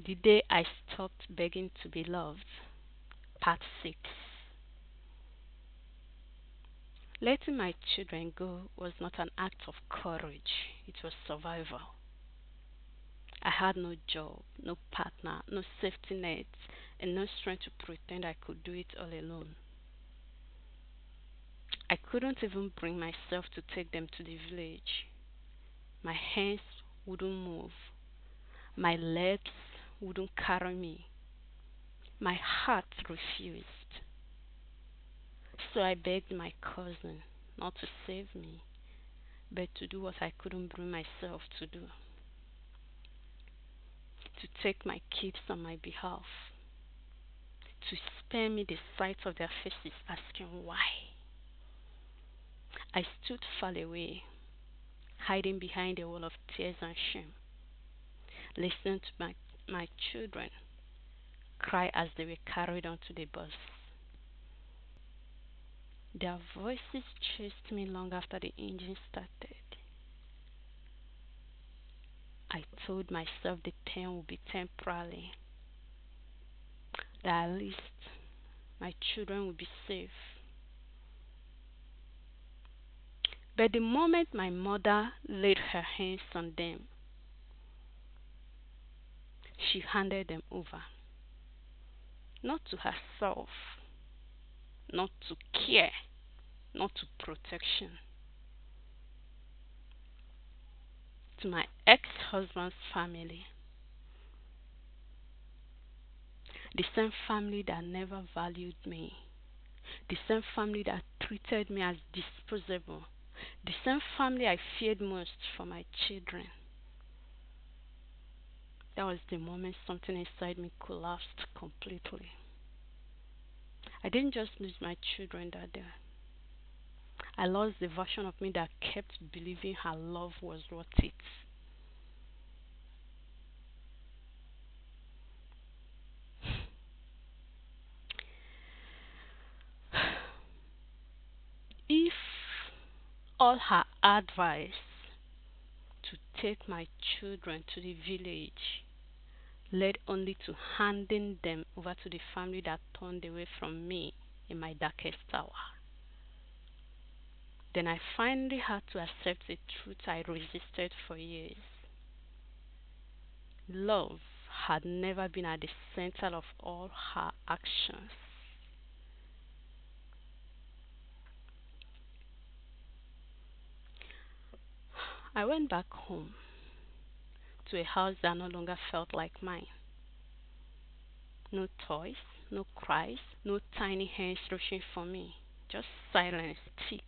The day I stopped begging to be loved. Part 6. Letting my children go was not an act of courage, it was survival. I had no job, no partner, no safety net, and no strength to pretend I could do it all alone. I couldn't even bring myself to take them to the village. My hands wouldn't move, my legs wouldn't carry me, my heart refused. So I begged my cousin not to save me, but to do what I couldn't bring myself to do, to take my kids on my behalf, to spare me the sight of their faces asking why. I stood far away, hiding behind a wall of tears and shame, listening to my children cry as they were carried onto the bus. Their voices chased me long after the engine started. I told myself the pain would be temporary, that at least my children would be safe. But the moment my mother laid her hands on them, she handed them over, not to herself, not to care, not to protection, to my ex-husband's family, the same family that never valued me, the same family that treated me as disposable, the same family I feared most for my children. That was the moment something inside me collapsed completely. I didn't just lose my children that day. I lost the version of me that kept believing her love was worth it. If all her advice to take my children to the village led only to handing them over to the family that turned away from me in my darkest hour, then I finally had to accept the truth I resisted for years. Love had never been at the center of all her actions. I went back home to a house that no longer felt like mine. No toys, no cries, no tiny hands rushing for me. Just silence, thick,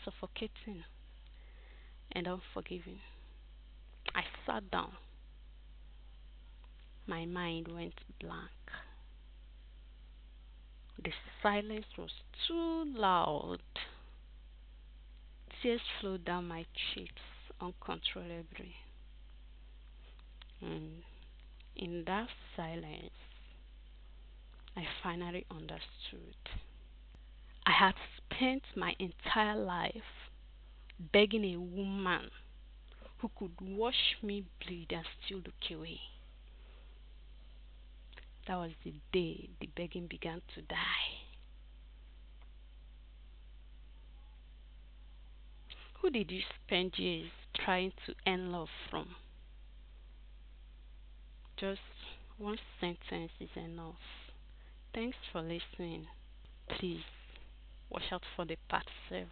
suffocating, and unforgiving. I sat down. My mind went blank. The silence was too loud. Tears flowed down my cheeks uncontrollably. And in that silence, I finally understood. I had spent my entire life begging a woman who could watch me bleed and still look away. That was the day the begging began to die. Who did you spend years trying to earn love from? Just one sentence is enough. Thanks for listening. Please watch out for the part 7.